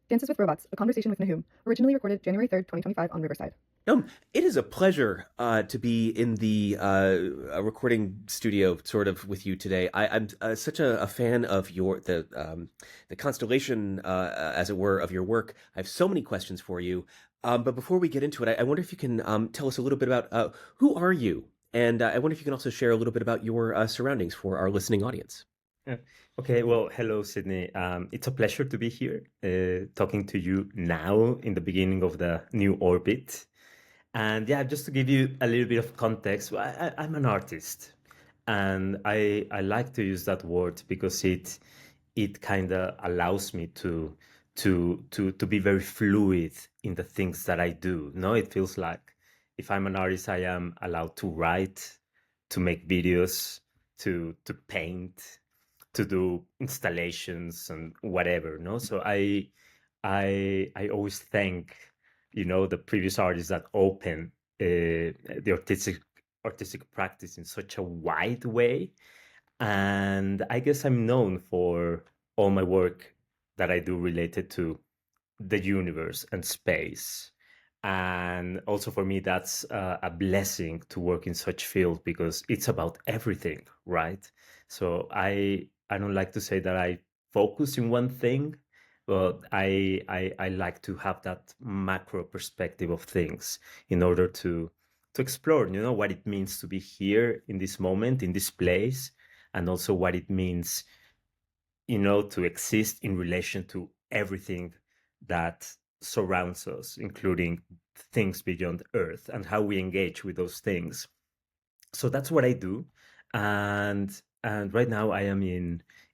Dances with Robots, a conversation with Nahum, originally recorded January 3rd, 2025 on Riverside. It is a pleasure to be in the recording studio, sort of, with you today. I'm such a fan of the constellation, as it were, of your work. I have so many questions for you. But before we get into it, I wonder if you can tell us a little bit about who are you, and I wonder if you can also share a little bit about your surroundings for our listening audience. Yeah. Okay, well, hello, Sydney. It's a pleasure to be here talking to you now in the beginning of the new orbit. And yeah, just to give you a little bit of context, I'm an artist, and I like to use that word because it kind of allows me to be very fluid in the things that I do. No, it feels like if I'm an artist, I am allowed to write, to make videos, to paint, to do installations and whatever. No, so I always thank the previous artists that open the artistic practice in such a wide way. And I guess I'm known for all my work that I do related to the universe and space. And also for me, that's a blessing to work in such field because it's about everything, right? So I don't like to say that I focus in one thing, but I like to have that macro perspective of things in order to explore, what it means to be here in this moment, in this place, and also what it means, to exist in relation to everything that surrounds us, including things beyond Earth and how we engage with those things. So that's what I do. And right now I am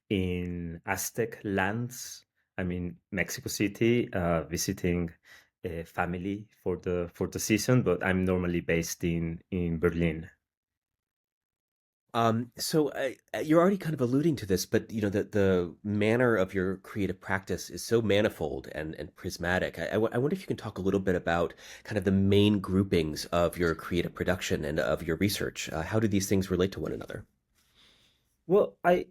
in Aztec lands. I'm in Mexico City, visiting a family for the season, but I'm normally based in Berlin. So you're already kind of alluding to this, but the manner of your creative practice is so manifold and prismatic. I wonder if you can talk a little bit about kind of the main groupings of your creative production and of your research. How do these things relate to one another? Well, I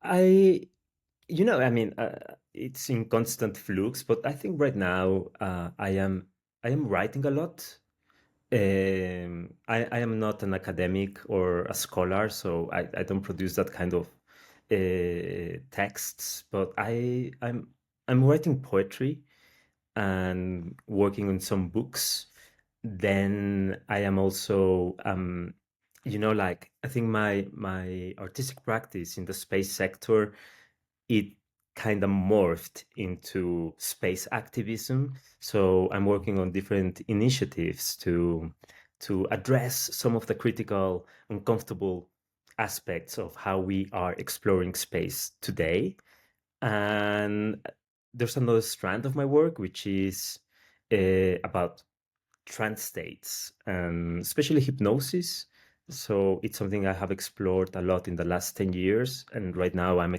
I mean, it's in constant flux, but I think right now I am writing a lot. I am not an academic or a scholar, so I don't produce that kind of texts, but I'm writing poetry and working on some books. Then I am also like I think my artistic practice in the space sector, it kind of morphed into space activism. So I'm working on different initiatives to address some of the critical, uncomfortable aspects of how we are exploring space today. And there's another strand of my work, which is about trance states, and especially hypnosis. So it's something I have explored a lot in the last 10 years. And right now I'm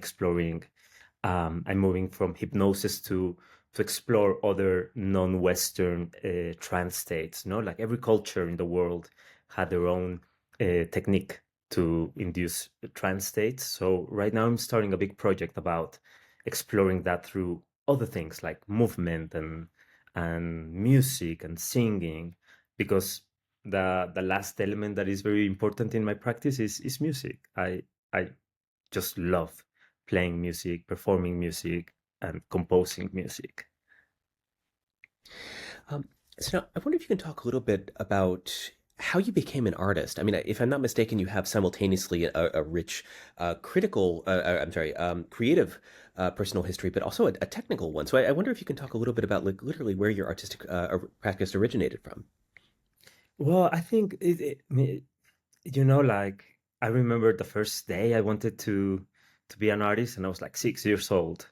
moving from hypnosis to explore other non-Western trance states. Like every culture in the world had their own technique to induce trance states. So right now I'm starting a big project about exploring that through other things like movement and music and singing, because the last element that is very important in my practice is music. I just love playing music, performing music, and composing music. So now I wonder if you can talk a little bit about how you became an artist. I mean, if I'm not mistaken, you have simultaneously a rich creative personal history, but also a technical one. So I wonder if you can talk a little bit about, like, literally where your artistic practice originated from. Well, I think like I remember the first day I wanted to be an artist, and I was like 6 years old,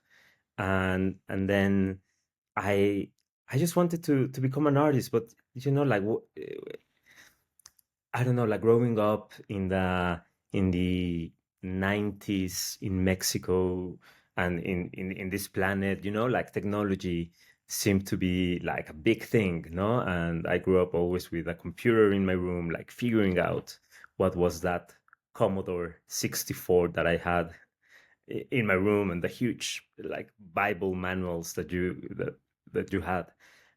and then I I just wanted to become an artist, but like I don't know, like growing up in the 90s in Mexico and in this planet, like technology seemed to be like a big thing, no? And I grew up always with a computer in my room, like figuring out what was that Commodore 64 that I had in my room, and the huge like Bible manuals that you had.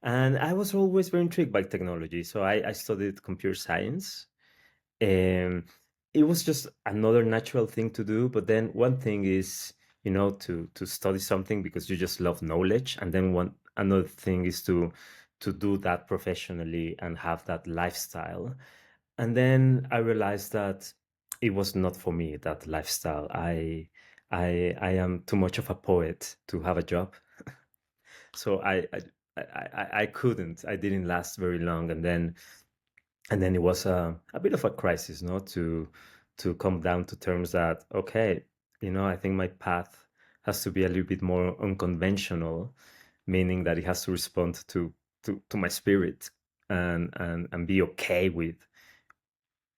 And I was always very intrigued by technology, so I studied computer science. And it was just another natural thing to do. But then one thing is, to study something because you just love knowledge, and then one another thing is to do that professionally and have that lifestyle. And then I realized that it was not for me, that lifestyle. I am too much of a poet to have a job, so I couldn't. I didn't last very long, and then it was a bit of a crisis, no, to come down to terms that, okay, I think my path has to be a little bit more unconventional, meaning that it has to respond to my spirit, and be okay with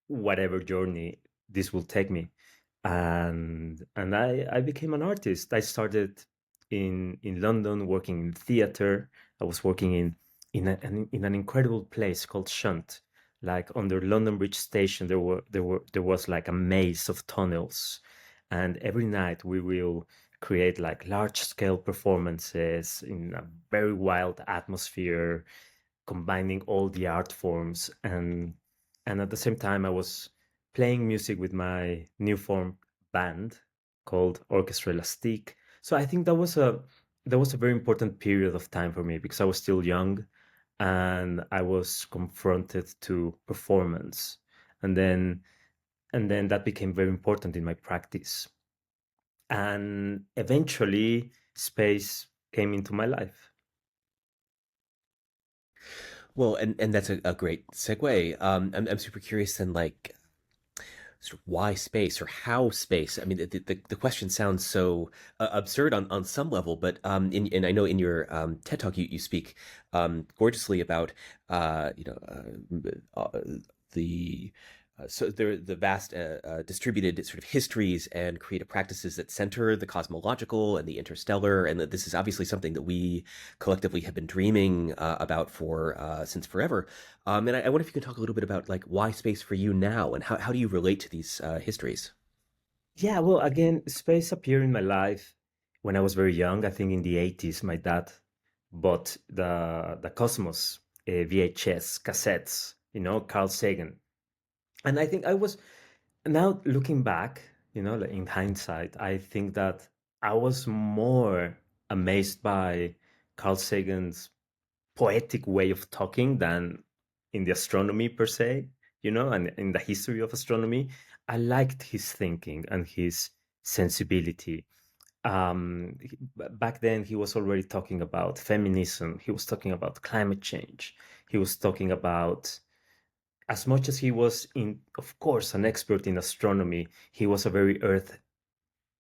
whatever journey this will take me. And I became an artist. I started in London working in theater. I was working in an incredible place called Shunt. Like under London Bridge Station, there was like a maze of tunnels, and every night we will create like large scale performances in a very wild atmosphere, combining all the art forms. And at the same time I was playing music with my new form band called Orchestra Elastique. So I think that was a very important period of time for me because I was still young, and I was confronted to performance. And then and then that became very important in my practice. And eventually space came into my life. Well, and that's a great segue. I'm super curious then, like, sort of why space or how space? I mean, the question sounds so absurd on some level, but and I know in your TED talk you speak gorgeously about the so the vast distributed sort of histories and creative practices that center the cosmological and the interstellar, and that this is obviously something that we collectively have been dreaming about for since forever. And I wonder if you can talk a little bit about like why space for you now, and how do you relate to these histories? Yeah, well, again, space appeared in my life when I was very young. I think in the 80s, my dad bought the Cosmos VHS cassettes, Carl Sagan. And I think I was, now looking back, like in hindsight, I think that I was more amazed by Carl Sagan's poetic way of talking than in the astronomy per se, and in the history of astronomy. I liked his thinking and his sensibility. Back then, he was already talking about feminism. He was talking about climate change. He was talking about, as much as he was, of course, an expert in astronomy, he was a very earth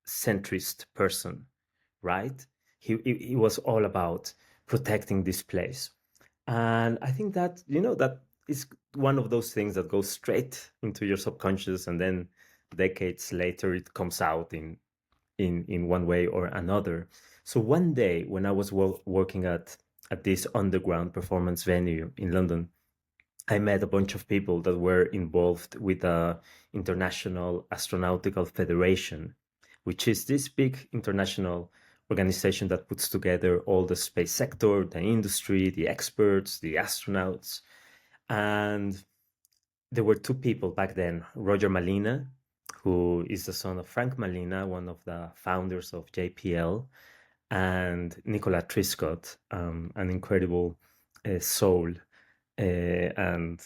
centrist person, right? He was all about protecting this place. And I think that, that is one of those things that goes straight into your subconscious, and then decades later it comes out in one way or another. So one day when I was working at this underground performance venue in London, I met a bunch of people that were involved with the International Astronautical Federation, which is this big international organization that puts together all the space sector, the industry, the experts, the astronauts. And there were two people back then: Roger Malina, who is the son of Frank Malina, one of the founders of JPL, and Nicola Triscott, an incredible soul and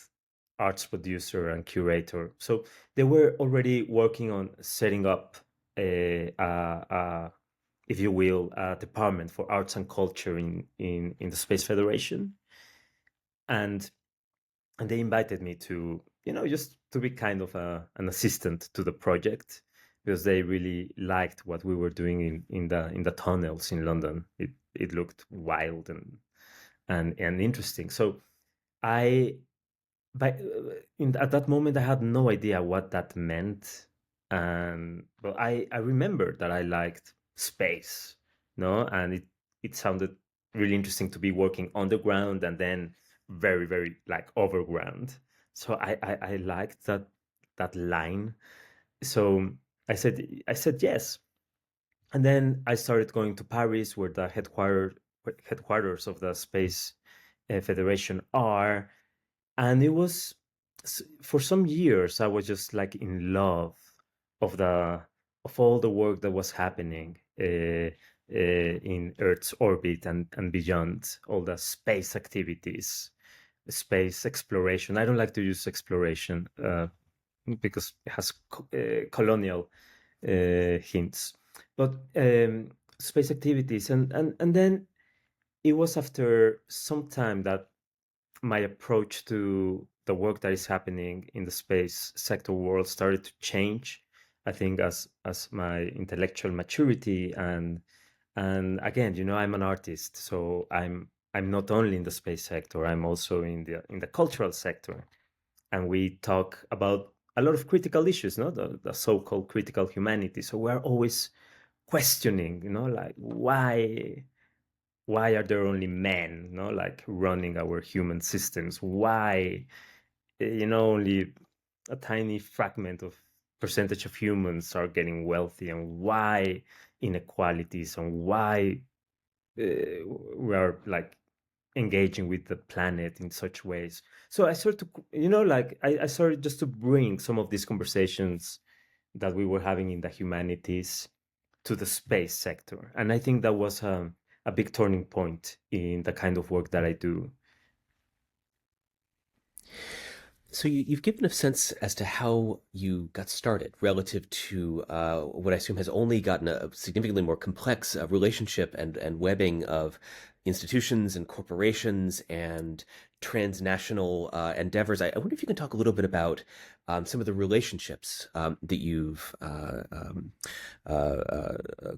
arts producer and curator. So they were already working on setting up if you will, a department for arts and culture in the Space Federation. And they invited me to, just to be kind of an assistant to the project, because they really liked what we were doing in the tunnels in London. It looked wild and interesting. So I at that moment I had no idea what that meant. And but I remember that I liked space, no, and it sounded really interesting to be working underground and then very, very like overground. So I liked that line. So I said yes. And then I started going to Paris, where the headquarters of the Space Federation are. And it was, for some years, I was just like in love of all the work that was happening in Earth's orbit and beyond, all the space activities, space exploration. I don't like to use exploration because it has colonial hints, but space activities. And then it was after some time that my approach to the work that is happening in the space sector world started to change. I think as my intellectual maturity and again, I'm an artist, so I'm not only in the space sector, I'm also in the cultural sector. And we talk about a lot of critical issues, no, the so-called critical humanity. So we're always questioning, like why are there only men, like running our human systems? Why, only a tiny fragment of percentage of humans are getting wealthy, and why inequalities, and why we are like engaging with the planet in such ways. So I started to, like I started just to bring some of these conversations that we were having in the humanities to the space sector. And I think that was a big turning point in the kind of work that I do. So you've given a sense as to how you got started relative to what I assume has only gotten a significantly more complex relationship and webbing of institutions and corporations and transnational endeavors. I wonder if you can talk a little bit about some of the relationships that you've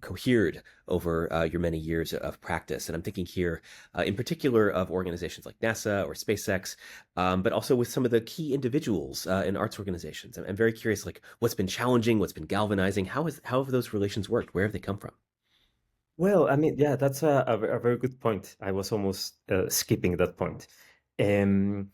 cohered over your many years of practice. And I'm thinking here in particular of organizations like NASA or SpaceX, but also with some of the key individuals in arts organizations. I'm very curious, like what's been challenging, what's been galvanizing, how have those relations worked? Where have they come from? Well, I mean, yeah, that's a very good point. I was almost skipping that point. Um,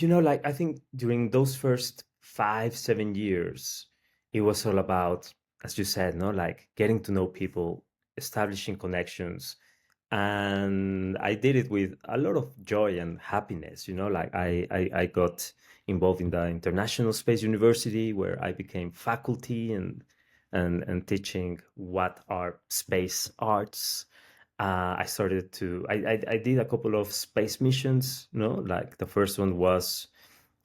like I think during those first 5, 7 years, it was all about, as you said, no, like getting to know people, establishing connections. And I did it with a lot of joy and happiness, like I got involved in the International Space University, where I became faculty and teaching what are space arts. I started to I did a couple of space missions, like the first one was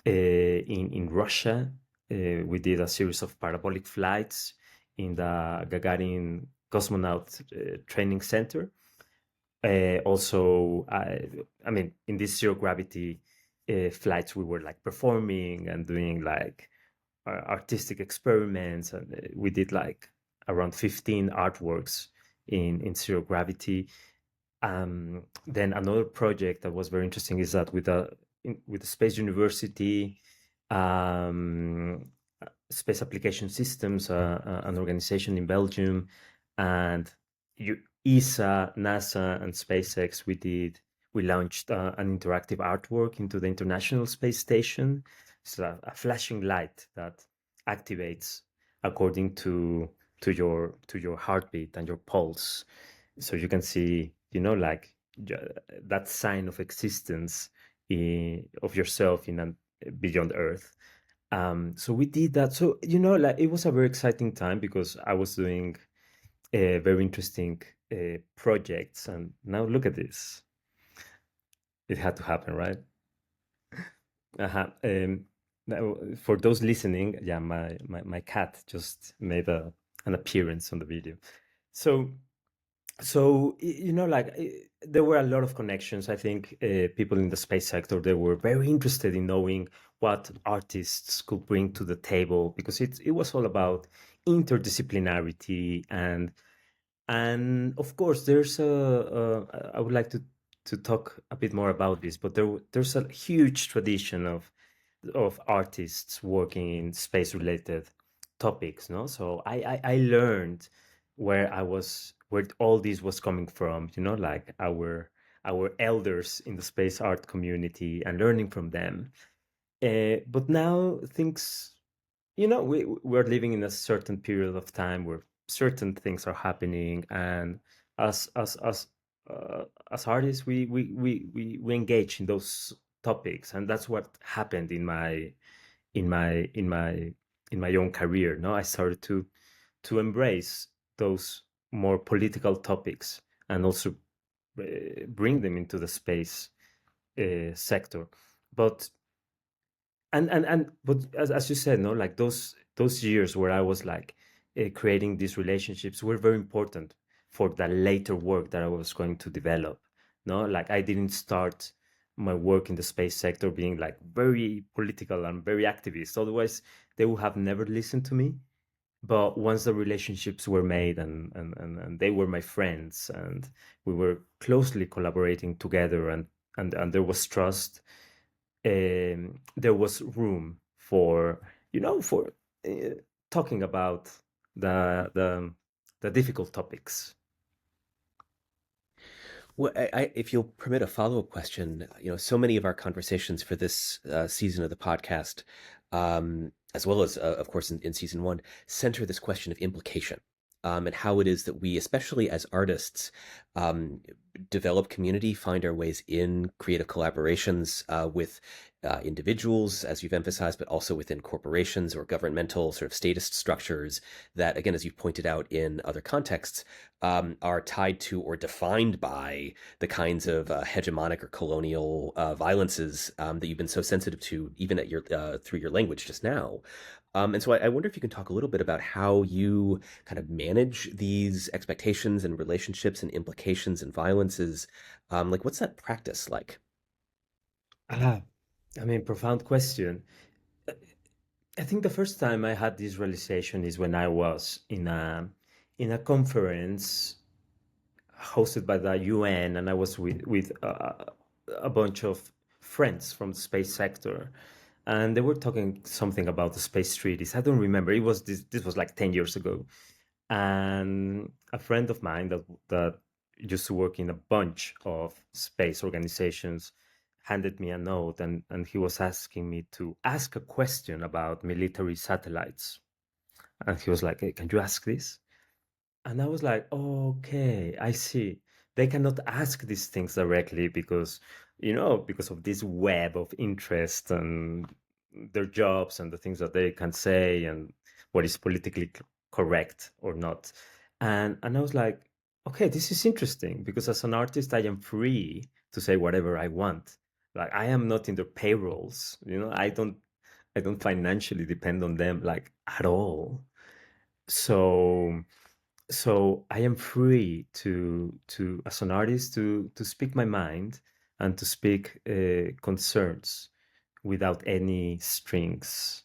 in Russia. We did a series of parabolic flights in the Gagarin Cosmonaut Training Center. Also, I mean, in these zero gravity flights, we were like performing and doing like artistic experiments, and we did like around 15 artworks in zero gravity. Then another project that was very interesting is that with the Space University, um, Space Application Systems, an organization in Belgium, and ESA, NASA, and SpaceX, we launched an interactive artwork into the International Space Station. It's a flashing light that activates according to your heartbeat and your pulse, so you can see, like that sign of existence of yourself beyond Earth. So we did that. So like it was a very exciting time because I was doing very interesting projects, and now look at this. It had to happen, right? Uh-huh. Now, for those listening, yeah, my cat just made an appearance on the video. So like there were a lot of connections. I think people in the space sector, they were very interested in knowing what artists could bring to the table, because it was all about interdisciplinarity. And of course there's I would like to talk a bit more about this, but there's a huge tradition of artists working in space related topics, no? So I learned where all this was coming from, like our elders in the space art community, and learning from them. But now things, we're living in a certain period of time where certain things are happening, and as artists, we engage in those topics, and that's what happened in my in my in my in my own career. No, I started to embrace those more political topics and also bring them into the space sector. But but as you said, no, like those years where I was like creating these relationships were very important for the later work that I was going to develop. No, like I didn't start my work in the space sector being like very political and very activist. Otherwise, they would have never listened to me. But once the relationships were made, and they were my friends, and we were closely collaborating together, and there was trust, there was room for for uh, talking about the the the difficult topics. Well, if you'll permit a follow-up question, so many of our conversations for this season of the podcast, as well as, of course, in season one, center this question of implication, and how it is that we, especially as artists, um, develop community, find our ways in creative collaborations with individuals, as you've emphasized, but also within corporations or governmental sort of statist structures that, again, as you've pointed out in other contexts, are tied to or defined by the kinds of hegemonic or colonial violences that you've been so sensitive to, even at your through your language just now. And so I wonder if you can talk a little bit about how you kind of manage these expectations and relationships and implications and violences. Like, what's that practice like? Ah, I mean, profound question. I think the first time I had this realization is when I was in a conference hosted by the UN, and I was with a bunch of friends from the space sector, and they were talking something about the space treaties. I don't remember. It was this was like 10 years ago, and a friend of mine that used to work in a bunch of space organizations handed me a note, and he was asking me to ask a question about military satellites. And he was like, "Hey, can you ask this?" And I was like, okay, I see. They cannot ask these things directly because, because of this web of interest and their jobs and the things that they can say and what is politically correct or not. And I was like, okay, this is interesting because as an artist, I am free to say whatever I want. Like I am not in their payrolls, I don't financially depend on them like at all. So I am free to as an artist to speak my mind and to speak concerns without any strings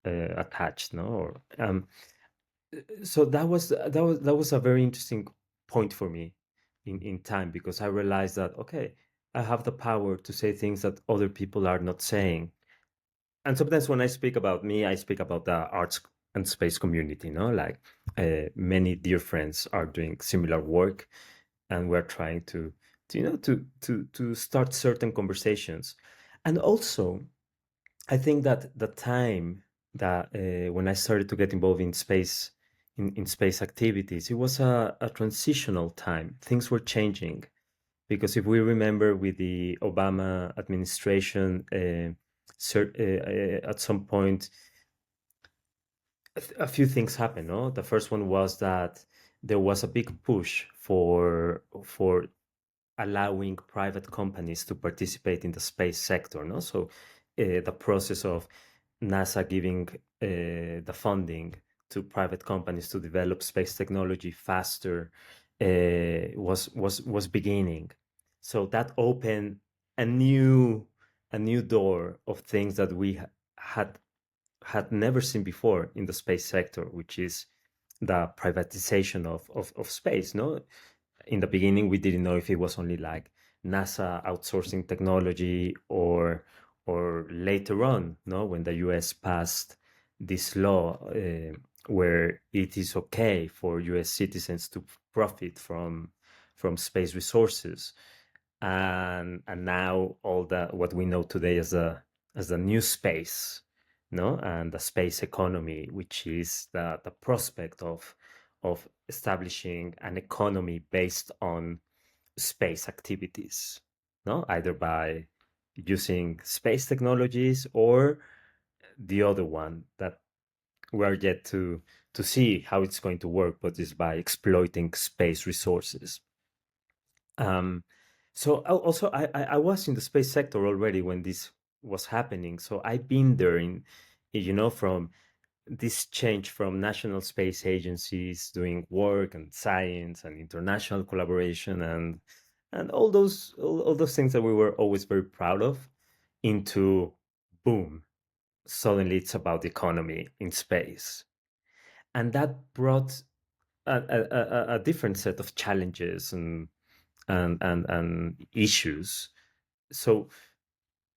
attached, no. So that was a very interesting point for me in time, because I realized that okay, I have the power to say things that other people are not saying. And sometimes when I speak about me, I speak about the arts and space community, no? Like many dear friends are doing similar work, and we're trying to start certain conversations. And also, I think that the time that when I started to get involved in space, in space activities, it was a transitional time. Things were changing because if we remember with the Obama administration, at some point, a few things happened. No, the first one was that there was a big push for allowing private companies to participate in the space sector. No, so the process of NASA giving the funding to private companies to develop space technology faster was beginning. So that opened a new door of things that we had never seen before in the space sector, which is the privatization of space. No, in the beginning, we didn't know if it was only like NASA outsourcing technology, or later on, no, when the US passed this law where it is okay for US citizens to profit from space resources, and now all the what we know today as the new space, no, and the space economy, which is the prospect of establishing an economy based on space activities, no, either by using space technologies or the other one that we are yet to see how it's going to work, but is by exploiting space resources. So also I was in the space sector already when this was happening. So I've been there in, from this change from national space agencies doing work and science and international collaboration and all those things that we were always very proud of into boom, suddenly it's about the economy in space. And that brought a different set of challenges and issues. So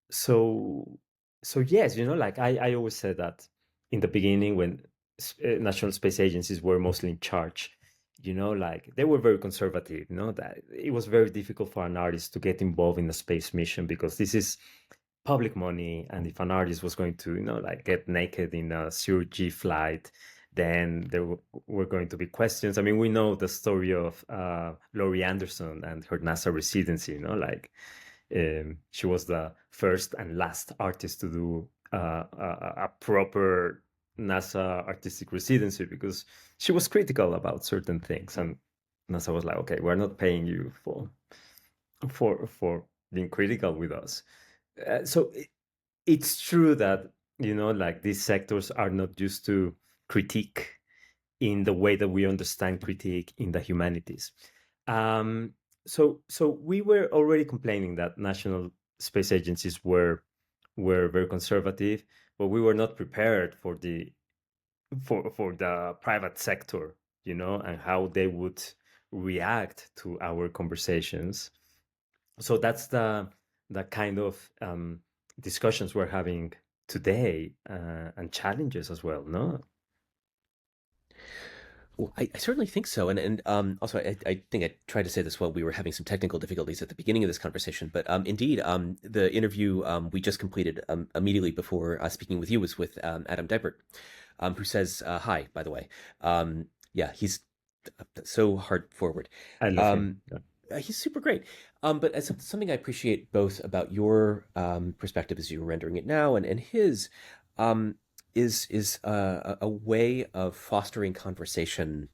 so so yes, like I always said that in the beginning when national space agencies were mostly in charge, like they were very conservative, that it was very difficult for an artist to get involved in a space mission because this is public money, and if an artist was going to like get naked in a CRCI flight, then there were going to be questions. I mean, we know the story of Laurie Anderson and her NASA residency, like she was the first and last artist to do a proper NASA artistic residency because she was critical about certain things, and NASA was like, "Okay, we're not paying you for being critical with us." So it's true that like these sectors are not used to critique in the way that we understand critique in the humanities. So we were already complaining that national space agencies were very conservative, but we were not prepared for the private sector, and how they would react to our conversations. So that's the kind of discussions we're having today, and challenges as well, no? Well, I certainly think so, and also I think I tried to say this while we were having some technical difficulties at the beginning of this conversation. But indeed, the interview we just completed immediately before speaking with you was with Adam Deibert, who says hi. By the way, yeah, he's so hard forward. I love him. Yeah. He's super great. But as something I appreciate both about your perspective as you're rendering it now, and his, is a way of fostering conversation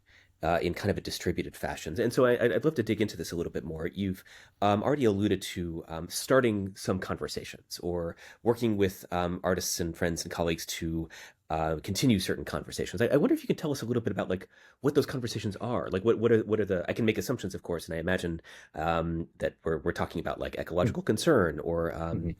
in kind of a distributed fashion. And so I'd love to dig into this a little bit more. You've already alluded to starting some conversations or working with artists and friends and colleagues to continue certain conversations. I wonder if you can tell us a little bit about like what those conversations are. Like what are the? I can make assumptions, of course, and I imagine that we're talking about like ecological concern or Mhm.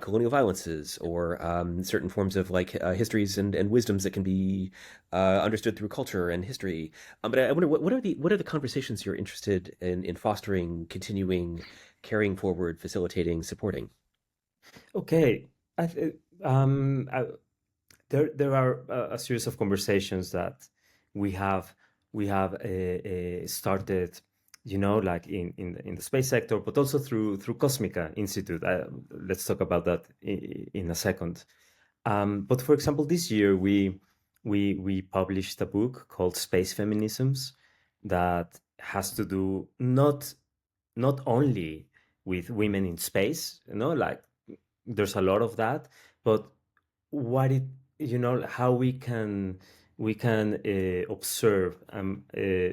colonial violences or certain forms of like histories and wisdoms that can be understood through culture and history. But I wonder what are the conversations you're interested in fostering, continuing, carrying forward, facilitating, supporting? Okay. I, th- um, I, there are a series of conversations that we have started, like in the space sector, but also through Cosmica Institute. Let's talk about that in a second. But for example, this year we published a book called Space Feminisms that has to do not only with women in space, like there's a lot of that, but what it how we can observe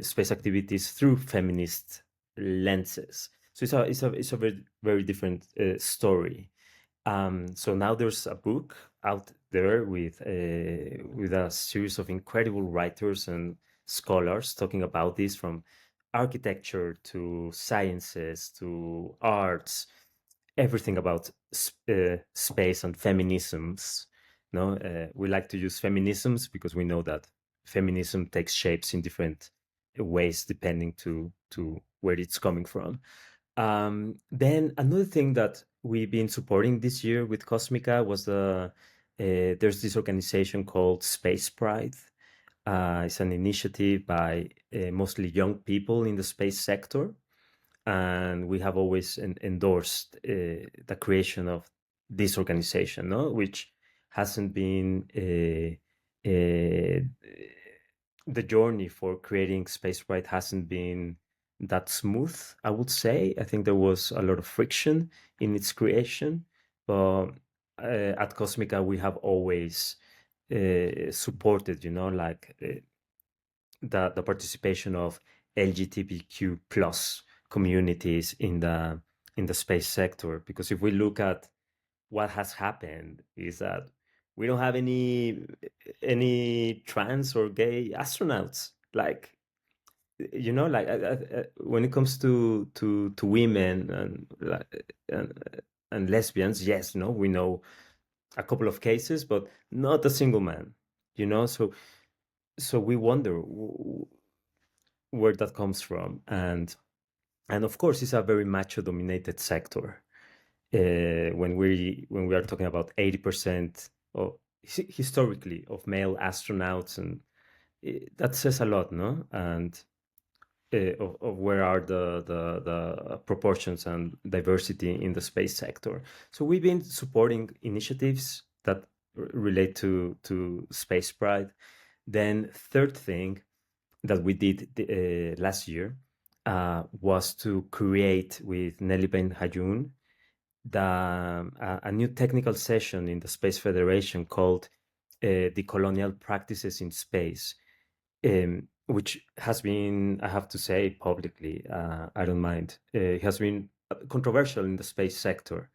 space activities through feminist lenses. So it's a very very different story. So now there's a book out there with a series of incredible writers and scholars talking about this, from architecture to sciences to arts, everything about space and feminisms. No, we like to use feminisms because we know that feminism takes shapes in different ways depending to where it's coming from. Then another thing that we've been supporting this year with Cosmica was there's this organization called Space Pride. It's an initiative by mostly young people in the space sector, and we have always endorsed the creation of this organization, no? Which hasn't been the journey for creating Spaceflight hasn't been that smooth, I would say. I think there was a lot of friction in its creation, but at Cosmica we have always supported, the participation of LGBTQ plus communities in the space sector. Because if we look at what has happened, is that we don't have any trans or gay astronauts. Like, when it comes to women and lesbians, yes, we know a couple of cases, but not a single man. So we wonder where that comes from, and of course it's a very macho dominated sector. When we are talking about 80% of historically of male astronauts, and that says a lot, no? And of where are the proportions and diversity in the space sector. So we've been supporting initiatives that relate to space pride. Then third thing that we did last year was to create with Nelly Ben Hayoun a new technical session in the Space Federation called the Colonial Practices in Space, which has been, I have to say publicly, I don't mind, it has been controversial in the space sector.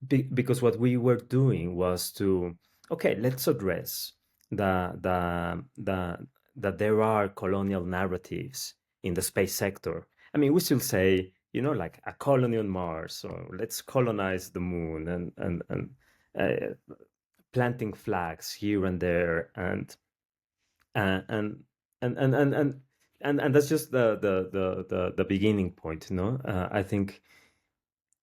Because what we were doing was to, okay, let's address that there are colonial narratives in the space sector. I mean, we still say, like a colony on Mars, or let's colonize the moon, and planting flags here and there, uh, and and that's just the beginning point, I think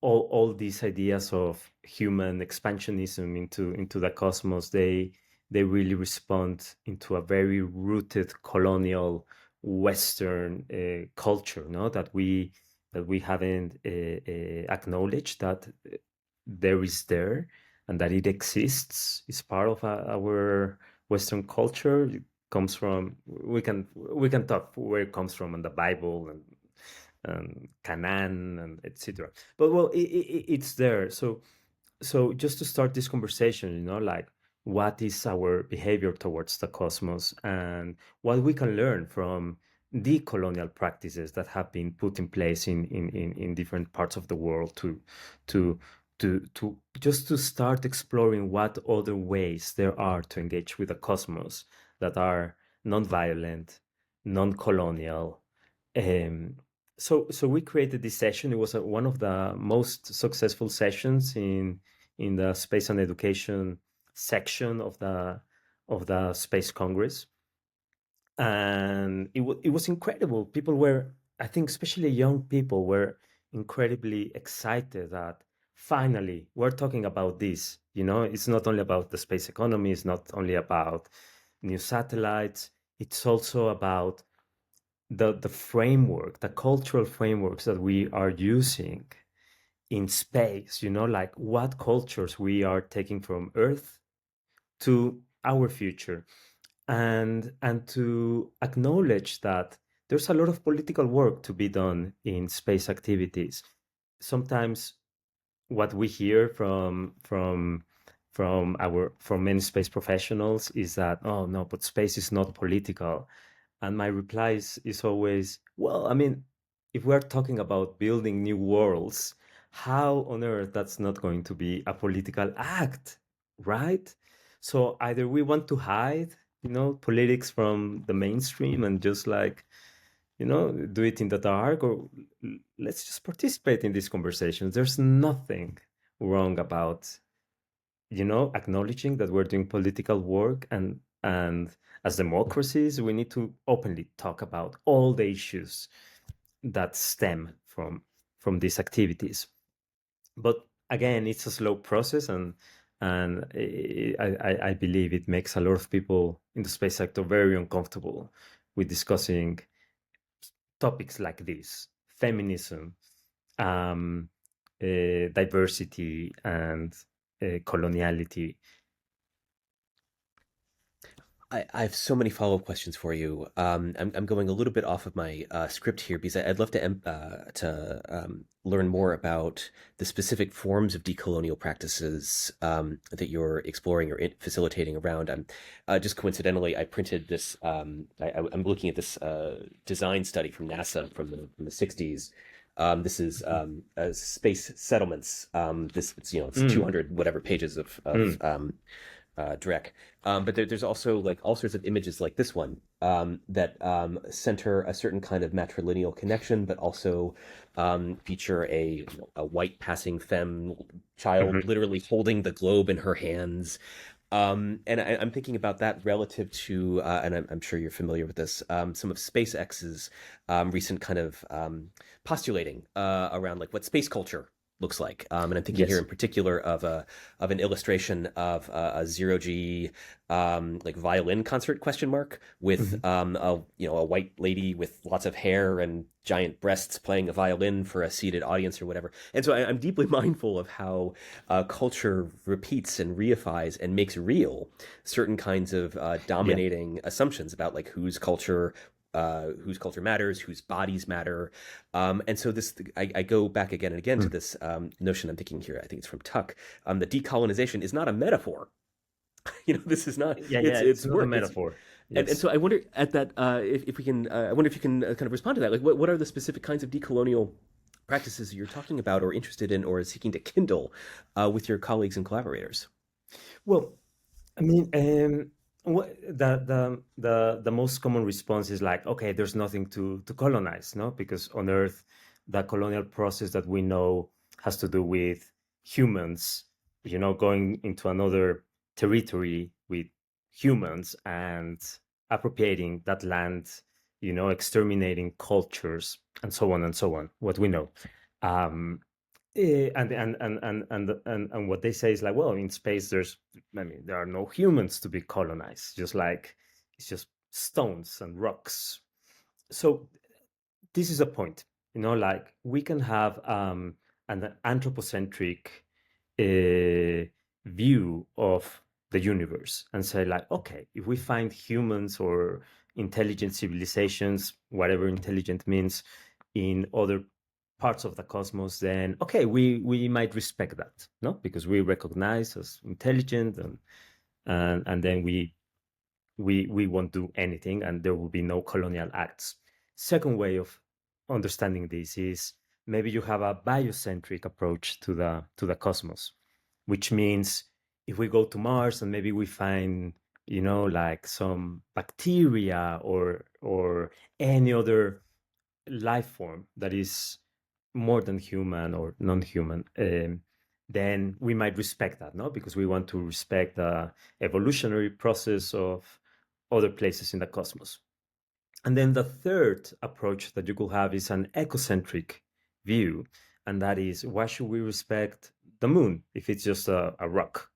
all these ideas of human expansionism into the cosmos, they really respond into a very rooted colonial Western culture, no, that we haven't acknowledged that there is there, and that it exists, is part of our Western culture. It comes from, we can talk where it comes from in the Bible, and Canaan, and etc. But well, it's there. So just to start this conversation, like, what is our behavior towards the cosmos, and what we can learn from the colonial practices that have been put in place in different parts of the world, to to just to start exploring what other ways there are to engage with the cosmos that are non-violent, non-colonial. um, so we created this session. It was one of the most successful sessions in the space and education section of the Space Congress, and it was incredible. People were, I think, especially young people, were incredibly excited that finally we're talking about this. It's not only about the space economy. It's not only about new satellites. It's also about the framework, the cultural frameworks that we are using in space, like what cultures we are taking from Earth to our future, and to acknowledge that there's a lot of political work to be done in space activities. Sometimes what we hear from many space professionals is that, oh no, but space is not political. And my reply is always, well, I mean, if we're talking about building new worlds, how on earth that's not going to be a political act, right? So either we want to hide, politics from the mainstream, and just, like, do it in the dark, or let's just participate in these conversations. There's nothing wrong about, acknowledging that we're doing political work, and as democracies, we need to openly talk about all the issues that stem from these activities. But again, it's a slow process, and I believe it makes a lot of people in the space sector very uncomfortable with discussing topics like this: feminism, um, diversity, and coloniality. I have so many follow-up questions for you. I'm going a little bit off of my script here because I'd love to learn more about the specific forms of decolonial practices that you're exploring or facilitating around. Just coincidentally, I printed this. I'm looking at this design study from NASA from the 60s. This is space settlements. It's 200 whatever pages of Drek. But there's also like all sorts of images like this one that center a certain kind of matrilineal connection, but also feature a white passing femme child literally holding the globe in her hands. And I'm thinking about that relative to, and I'm sure you're familiar with this, some of SpaceX's recent kind of postulating around like what space culture looks like. And I'm thinking here in particular of an illustration of a zero G like violin concert question mark with a white lady with lots of hair and giant breasts playing a violin for a seated audience or whatever. And so I'm deeply mindful of how culture repeats and reifies and makes real certain kinds of dominating assumptions about like whose culture matters, whose bodies matter. And so I go back again and again to this notion I'm thinking here. I think it's from Tuck. The decolonization is not a metaphor. This is not. It's not a metaphor. And so I wonder at that if we can. I wonder if you can kind of respond to that. Like, what are the specific kinds of decolonial practices you're talking about, or interested in, or seeking to kindle with your colleagues and collaborators? Well, I mean, the most common response is like, okay, there's nothing to colonize, no? Because on Earth, the colonial process that we know has to do with humans, going into another territory with humans and appropriating that land, exterminating cultures and so on, what we know. And what they say is like, well, in space there are no humans to be colonized, just like it's just stones and rocks. So this is a point, like we can have an anthropocentric view of the universe and say like, okay, if we find humans or intelligent civilizations, whatever intelligent means, in other parts of the cosmos, then okay, we might respect that, no, because we recognize as intelligent, and then we won't do anything, and there will be no colonial acts. Second way of understanding this is maybe you have a biocentric approach to the cosmos, which means if we go to Mars and maybe we find like some bacteria or any other life form that is more than human or non-human, then we might respect that, no? Because we want to respect the evolutionary process of other places in the cosmos. And then the third approach that you could have is an ecocentric view, and that is, why should we respect the moon if it's just a rock?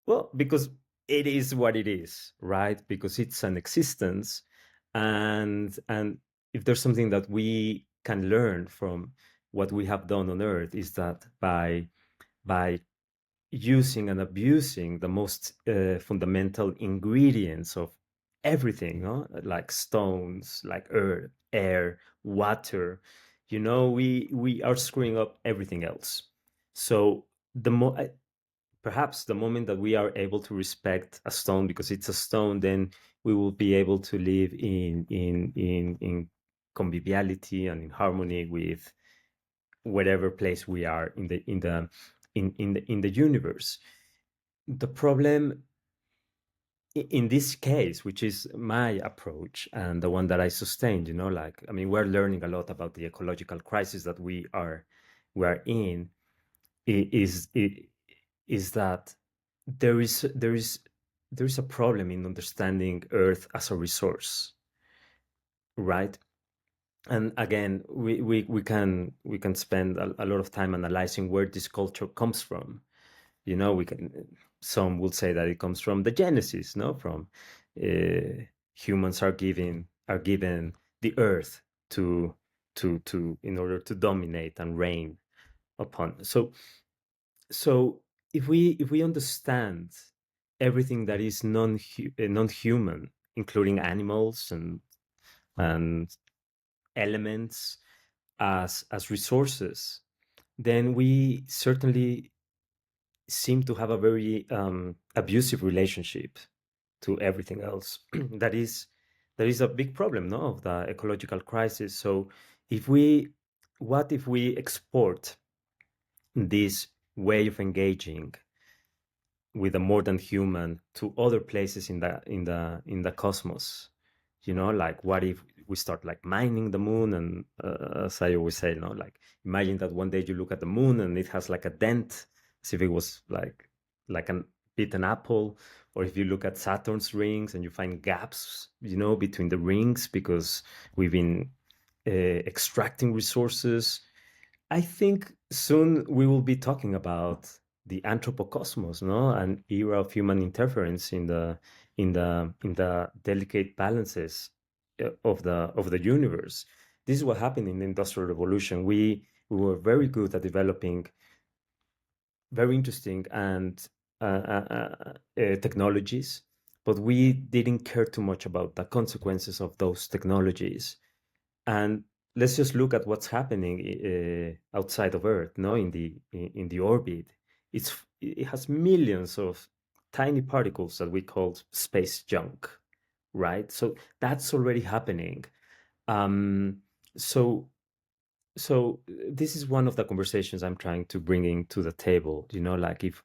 Well, because it is what it is, right? Because it's an existence, and if there's something that we can learn from what we have done on Earth, is that by using and abusing the most fundamental ingredients of everything, no? Like stones, like earth, air, water, we are screwing up everything else. So perhaps the moment that we are able to respect a stone because it's a stone, then we will be able to live in conviviality and in harmony with whatever place we are in the universe. The problem in this case, which is my approach and the one that I sustained, we're learning a lot about the ecological crisis that we are in, is that there is a problem in understanding Earth as a resource, right? And again, we can spend a lot of time analyzing where this culture comes from. Some will say that it comes from the Genesis, no? From humans are given the earth to in order to dominate and reign upon. So if we understand everything that is non-human, including animals and elements as resources, then we certainly seem to have a very abusive relationship to everything else. that is a big problem, no, of the ecological crisis. So what if we export this way of engaging with the more than human to other places in the cosmos? Like, what if we start like mining the moon? And as I always say, like, imagine that one day you look at the moon and it has like a dent, as if it was like an bitten apple. Or if you look at Saturn's rings and you find gaps, between the rings because we've been extracting resources. I think soon we will be talking about the anthropocosmos, no, an era of human interference in the delicate balances of the universe. This is what happened in the Industrial Revolution. We were very good at developing very interesting and technologies, but we didn't care too much about the consequences of those technologies. And let's just look at what's happening outside of Earth, no, in the orbit. It has millions of tiny particles that we call space junk, right? So that's already happening. Um, so this is one of the conversations I'm trying to bring into the table. Like, if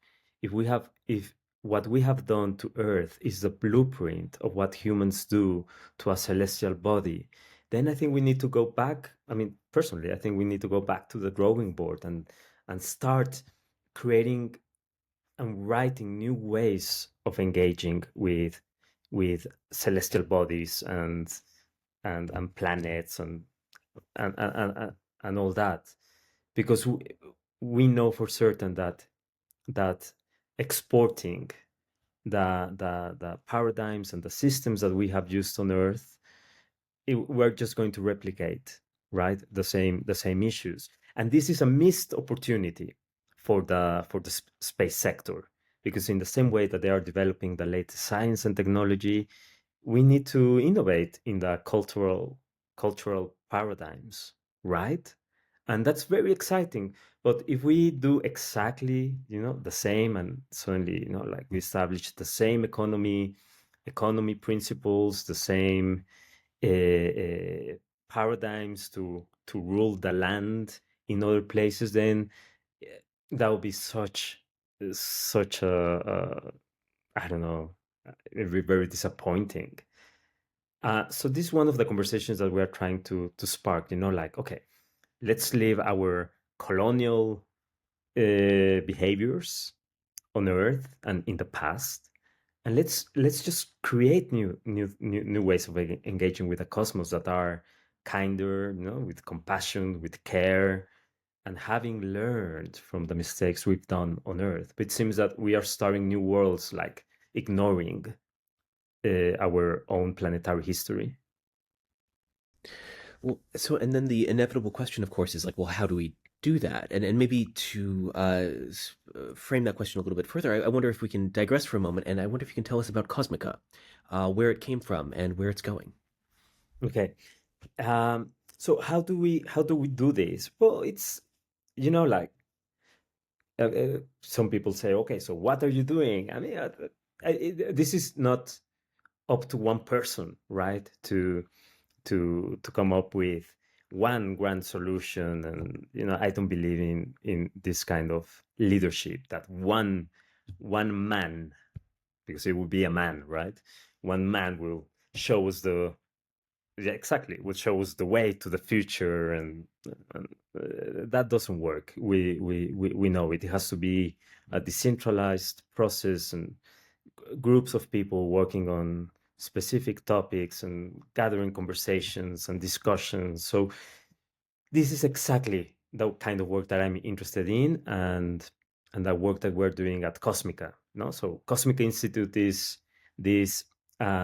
what we have done to Earth is the blueprint of what humans do to a celestial body, then I think we need to go back. I mean, personally, I think we need to go back to the drawing board and start creating and writing new ways of engaging with celestial bodies and planets and all that, because we know for certain that exporting the paradigms and the systems that we have used on Earth, we're just going to replicate, right, the same issues. And this is a missed opportunity for the space sector, because in the same way that they are developing the latest science and technology, we need to innovate in the cultural paradigms, right? And that's very exciting. But if we do exactly, the same, and suddenly, like, we establish the same economy principles, the same uh, paradigms to rule the land in other places, then that would be such a I don't know, very, very disappointing. So this is one of the conversations that we are trying to spark. Like, okay, let's leave our colonial behaviors on Earth and in the past, and let's just create new ways of engaging with the cosmos that are kinder, with compassion, with care, and having learned from the mistakes we've done on Earth. But it seems that we are starting new worlds, like ignoring our own planetary history. Well, so and then the inevitable question, of course, is like, well, how do we do that? And maybe to frame that question a little bit further, I wonder if we can digress for a moment, and I wonder if you can tell us about Cosmica, where it came from and where it's going. Okay. So how do we do this? Well, it's like some people say, okay, so what are you doing? I mean, this is not up to one person, right? To come up with one grand solution. And I don't believe in this kind of leadership, that one man, because it would be a man, right? One man will show us yeah, exactly, will show us the way to the future. And that doesn't work. We know it has to be a decentralized process, and groups of people working on specific topics and gathering conversations and discussions. So this is exactly the kind of work that I'm interested in, and the work that we're doing at Cosmica. No, so Cosmica Institute is this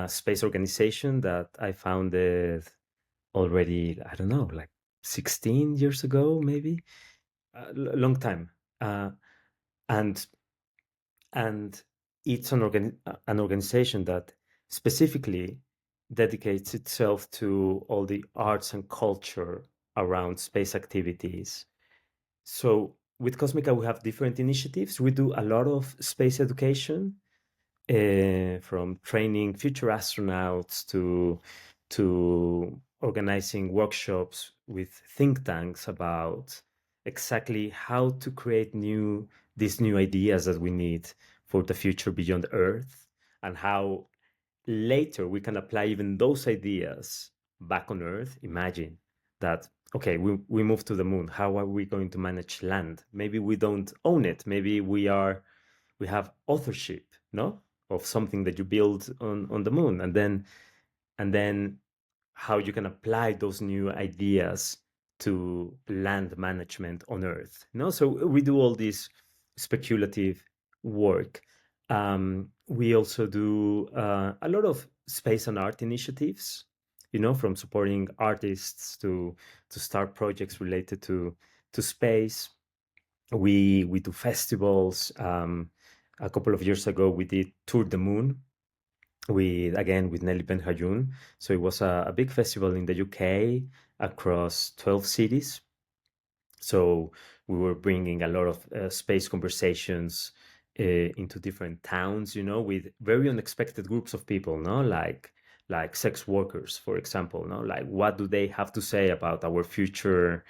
space organization that I founded already. I don't know, like 16 years ago, maybe, a long time. And and it's an organization that specifically dedicates itself to all the arts and culture around space activities. So with Cosmica, we have different initiatives. We do a lot of space education, from training future astronauts to organizing workshops with think tanks about exactly how to create these new ideas that we need for the future beyond Earth, and how later we can apply even those ideas back on Earth. Imagine that, okay, we move to the moon. How are we going to manage land? Maybe we don't own it. Maybe we have authorship, no, of something that you build on the moon, and then how you can apply those new ideas to land management on Earth. No, so we do all this speculative work. We also do a lot of space and art initiatives, from supporting artists to start projects related to space. We do festivals. A couple of years ago, we did Tour de Moon with Nelly Ben Hayoun. So it was a big festival in the UK across 12 cities. So we were bringing a lot of space conversations into different towns, with very unexpected groups of people, no, like sex workers, for example, no, like what do they have to say about our future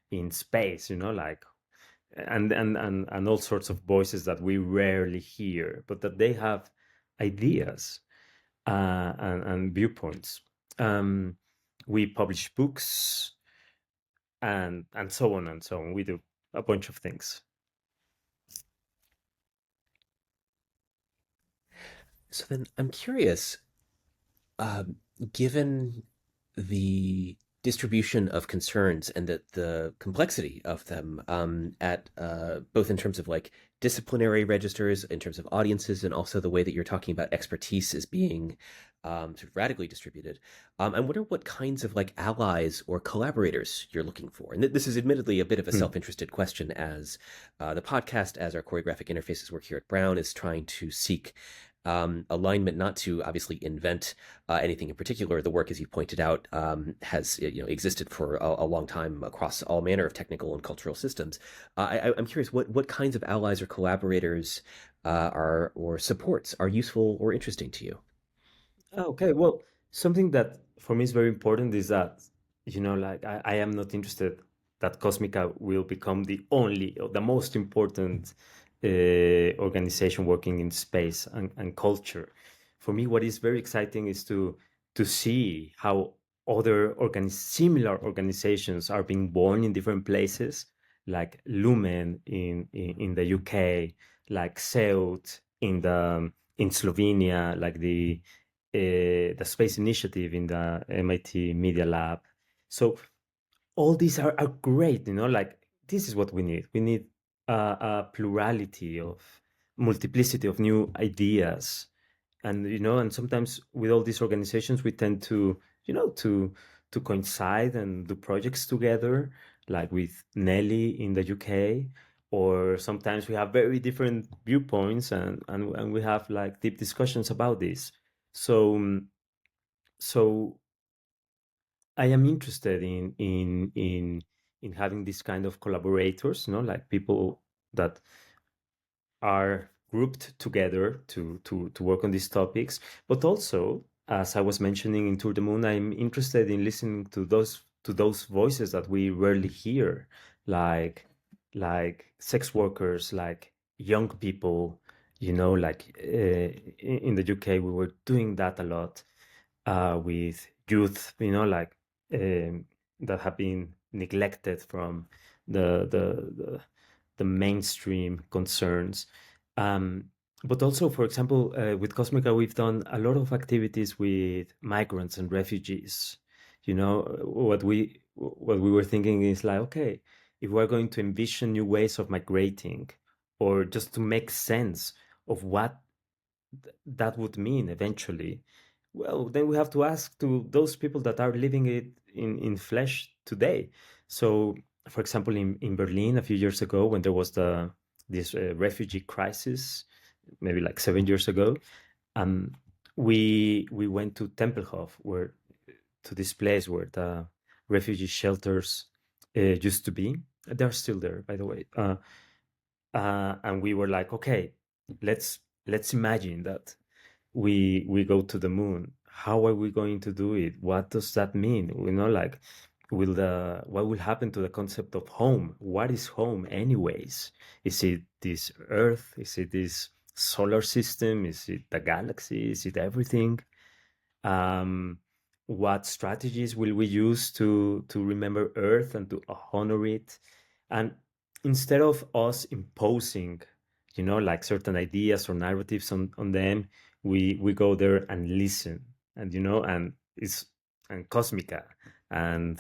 in space, like, and all sorts of voices that we rarely hear, but that they have ideas and viewpoints. Um, we publish books and so on and so on. We do a bunch of things. So then I'm curious, given the distribution of concerns and the complexity of them, at both in terms of like disciplinary registers, in terms of audiences, and also the way that you're talking about expertise as being sort of radically distributed. I wonder what kinds of like allies or collaborators you're looking for. And this is admittedly a bit of a self-interested question, as the podcast, as our choreographic interfaces work here at Brown, is trying to seek alignment, not to obviously invent anything in particular. The work, as you pointed out, has existed for a long time across all manner of technical and cultural systems. I'm curious what kinds of allies or collaborators are or supports are useful or interesting to you. Okay, well, something that for me is very important is that, like I am not interested that Cosmica will become the only or the most important organization working in space and culture. For me, what is very exciting is to see how other similar organizations are being born in different places, like Lumen in the UK, like Seut in Slovenia, like the Space Initiative in the MIT Media Lab. So all these are great, like this is what we need. We need a plurality of multiplicity of new ideas. And, and sometimes with all these organizations, we tend to, to coincide and do projects together, like with Nelly in the UK, or sometimes we have very different viewpoints and we have like deep discussions about this. So, so I am interested in having this kind of collaborators, like people that are grouped together to work on these topics. But also, as I was mentioning in Tour de Moon, I'm interested in listening to those voices that we rarely hear, like sex workers, like young people. Like in the UK, we were doing that a lot with youth, like that have been neglected from the the the, the mainstream concerns. Um, but also, for example, with Cosmica, we've done a lot of activities with migrants and refugees. What we were thinking is like, okay, if we're going to envision new ways of migrating, or just to make sense of what that would mean eventually, well, then we have to ask to those people that are living it in flesh today. So, for example, in Berlin a few years ago, when there was this refugee crisis, maybe like 7 years ago. Um, we went to Tempelhof, where to this place where the refugee shelters used to be. They're still there, by the way. And we were like, okay, let's imagine that we go to the moon. How are we going to do it? What does that mean? Like, what will happen to the concept of home? What is home, anyways? Is it this Earth? Is it this solar system? Is it the galaxy? Is it everything? Um, what strategies will we use to remember Earth and to honor it? And instead of us imposing, like certain ideas or narratives on them, we go there and listen, and and Cosmica and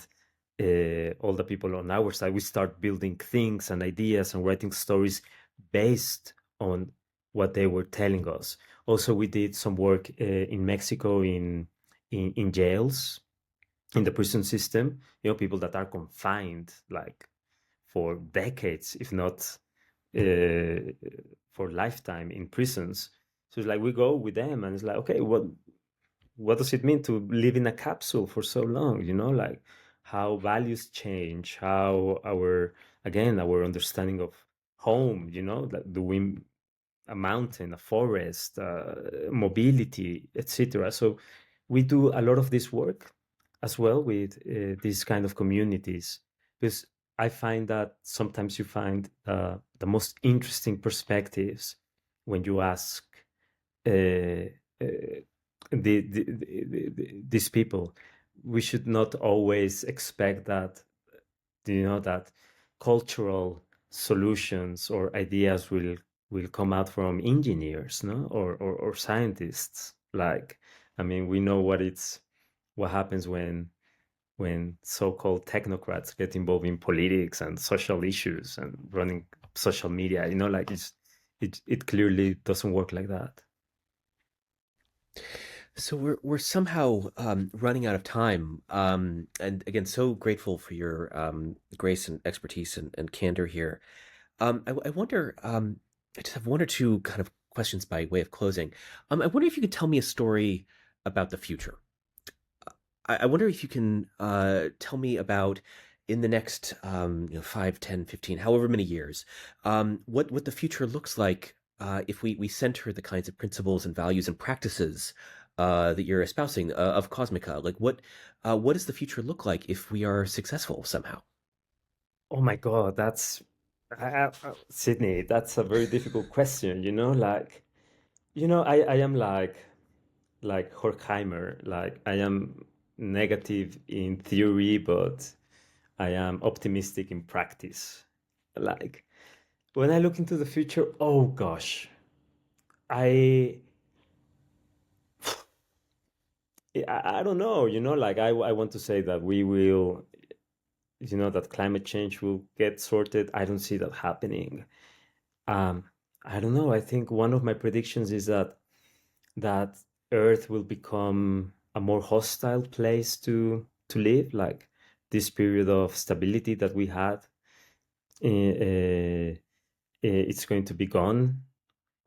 all the people on our side, we start building things and ideas and writing stories based on what they were telling us. Also, we did some work in Mexico in jails, in the prison system. People that are confined like for decades, if not for lifetime in prisons. So it's like we go with them, and it's like, okay, what does it mean to live in a capsule for so long? Like how values change, how our understanding of home. Like do we a mountain, a forest, mobility, etc. So we do a lot of this work as well with these kind of communities, because I find that sometimes you find the most interesting perspectives when you ask these people. We should not always expect that that cultural solutions or ideas will come out from engineers, no, or scientists. Like, I mean, we know what happens when so-called technocrats get involved in politics and social issues and running social media. Like it clearly doesn't work like that. So we're somehow running out of time, and again, so grateful for your grace and expertise and candor here. I wonder, I just have one or two kind of questions by way of closing. I wonder if you could tell me a story about the future. I wonder if you can tell me about in the next 5, 10, 15, however many years, what the future looks like if we center the kinds of principles and values and practices that you're espousing of Cosmica. Like what does the future look like if we are successful somehow? Oh my God, Sydney, that's a very difficult question. Like, I am like Horkheimer. Like, I am negative in theory, but I am optimistic in practice. Like, when I look into the future, oh gosh, I I don't know. Like, I want to say that we will, that climate change will get sorted. I don't see that happening. Um, I don't know. I think one of my predictions is that Earth will become a more hostile place to live. Like, this period of stability that we had, it's going to be gone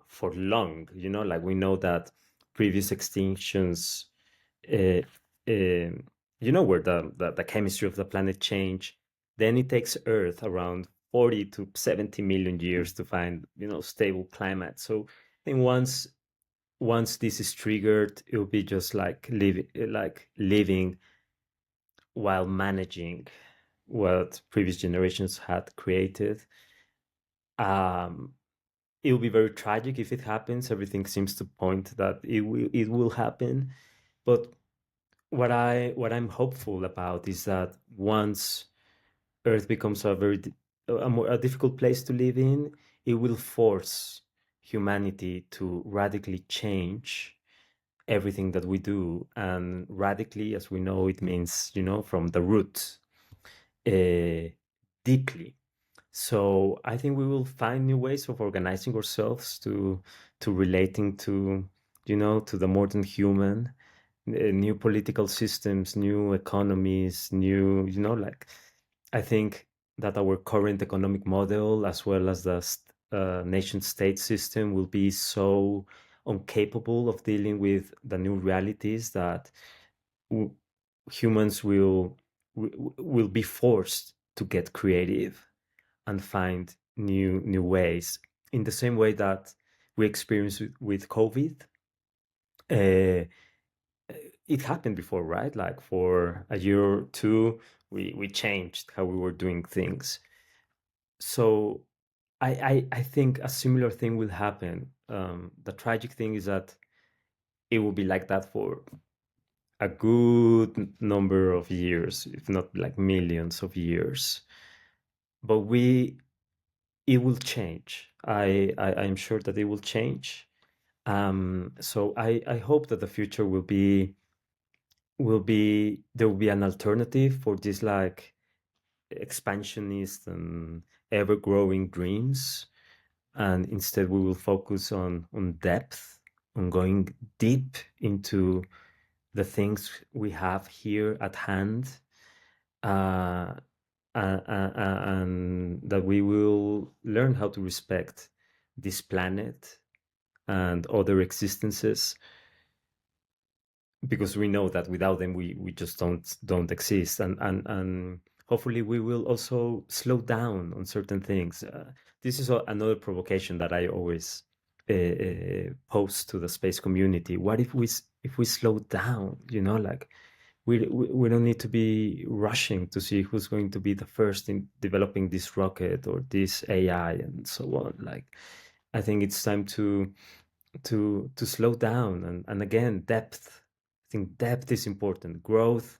for long. Like, we know that previous extinctions, uh, where the chemistry of the planet change. Then it takes Earth around 40 to 70 million years to find stable climate. So I think once this is triggered, it will be just like living while managing what previous generations had created. Um, it will be very tragic if it happens. Everything seems to point that it will happen. But what I'm hopeful about is that once Earth becomes a difficult place to live in, it will force humanity to radically change everything that we do. And radically, as we know, it means, from the root, uh, deeply. So I think we will find new ways of organizing ourselves to relating to the modern human, new political systems, new economies, new, like, I think that our current economic model, as well as nation state system will be so incapable of dealing with the new realities that humans will be forced to get creative and find new ways, in the same way that we experienced with COVID. It happened before, right? Like for a year or two, we changed how we were doing things. So I think a similar thing will happen. The tragic thing is that it will be like that for a good number of years, if not like millions of years. But it will change. I'm sure that it will change. So I hope that the future will be there will be an alternative for this like expansionist and ever growing dreams, and instead we will focus on depth, on going deep into the things we have here at hand, uh, and that we will learn how to respect this planet and other existences, because we know that without them we just don't exist, and hopefully we will also slow down on certain things. This is another provocation that I always pose to the space community. What if we slow down, like we don't need to be rushing to see who's going to be the first in developing this rocket or this AI and so on. Like, I think it's time to slow down, and again, depth. I think depth is important. Growth,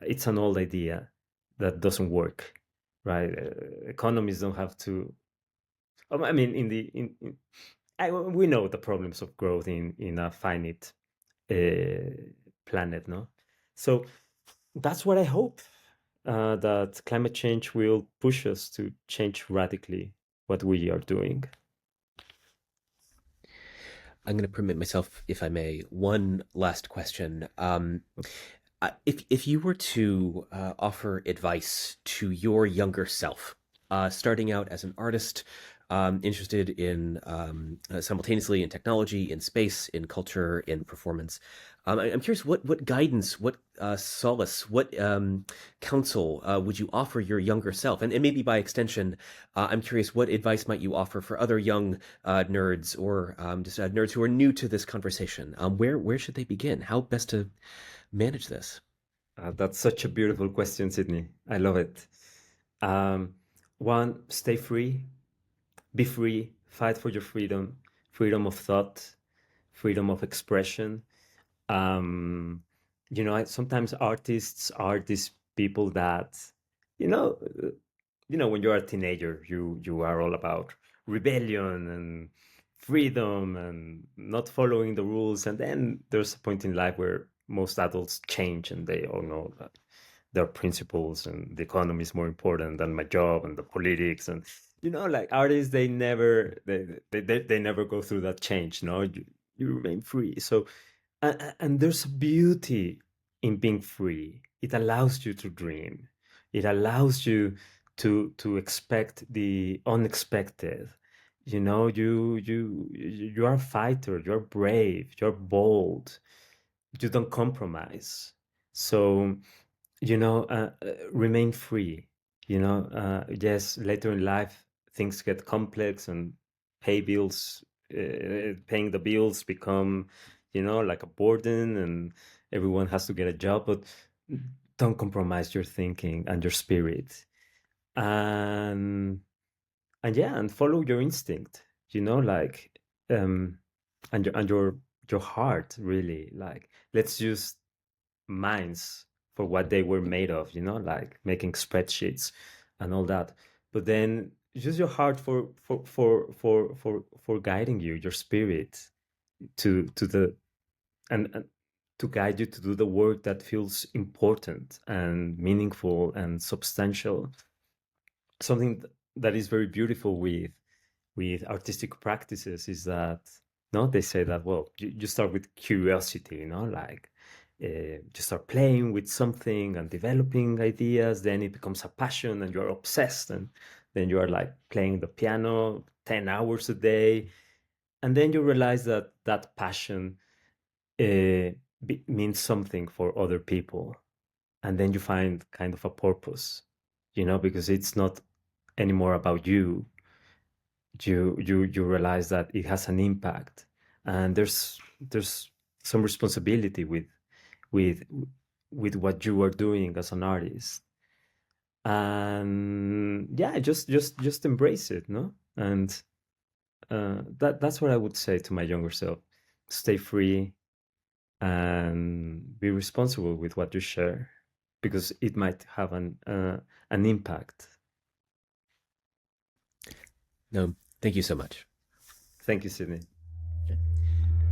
it's an old idea that doesn't work, right? Economies don't have to. I mean, we know the problems of growth in a finite planet, no? So that's what I hope, that climate change will push us to change radically what we are doing. I'm going to permit myself, if I may, one last question. If you were to offer advice to your younger self, starting out as an artist, interested in simultaneously in technology, in space, in culture, in performance, I'm curious what guidance, what solace, what counsel would you offer your younger self? And maybe by extension, I'm curious what advice might you offer for other young nerds or just nerds who are new to this conversation? Where should they begin? How best to manage this? That's such a beautiful question, Sydney. I love it. One, stay free, be free, fight for your freedom, freedom of thought, freedom of expression. Sometimes artists are these people that, you know, when you're a teenager, you are all about rebellion and freedom and not following the rules. And then there's a point in life where most adults change and they all know that their principles and the economy is more important than my job and the politics. And like artists, they never they never go through that change. No, you remain free. So and there's a beauty in being free. It allows you to dream. It allows you to expect the unexpected. You are a fighter. You're brave. You're bold. You don't compromise. So remain free. Yes, later in life things get complex and paying the bills become like a burden, and everyone has to get a job, but don't compromise your thinking and your spirit, and and follow your instinct, like and your heart, really. Like, let's use minds for what they were made of, like making spreadsheets and all that. But then use your heart for guiding you, your spirit, to the and to guide you to do the work that feels important and meaningful and substantial. Something that is very beautiful with artistic practices is that, no, they say that, well, you start with curiosity, like you start playing with something and developing ideas, then it becomes a passion and you're obsessed, and then you are like playing the piano 10 hours a day, and then you realize that that passion means something for other people, and then you find kind of a purpose, because it's not anymore about you. You realize that it has an impact, and there's some responsibility with what you are doing as an artist. And yeah, just embrace it, no? And that's what I would say to my younger self: stay free and be responsible with what you share, because it might have an impact. No, thank you so much. Thank you, Sydney.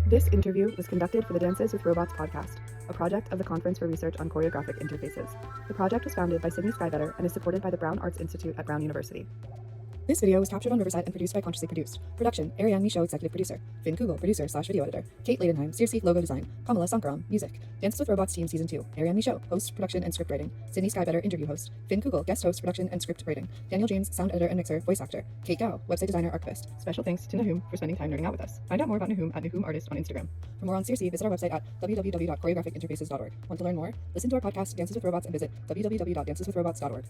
This interview was conducted for the Dances with Robots podcast, a project of the Conference for Research on Choreographic Interfaces. The project was founded by Sydney Skybetter and is supported by the Brown Arts Institute at Brown University. This video was captured on Riverside and produced by Consciously Produced. Production, Ariane, Michaud, executive producer. Fynn, Kugel, producer/video editor. Kate Ladenheim, CRCI, logo design. Kamala Sankaram, music. Dances with Robots team season 2. Ariane, Michaud, host, production, and script writing. Sydney Skybetter, interview host. Fynn, Kugel, guest host, production, and script writing. Daniel James, sound editor and mixer, voice actor. Kate Gao, website designer, archivist. Special thanks to Nahum for spending time nerding out with us. Find out more about Nahum at Nahum Artist on Instagram. For more on CRCI, visit our website at www.choreographicinterfaces.org. Want to learn more? Listen to our podcast Dances with Robots and visit www.danceswithrobots.org.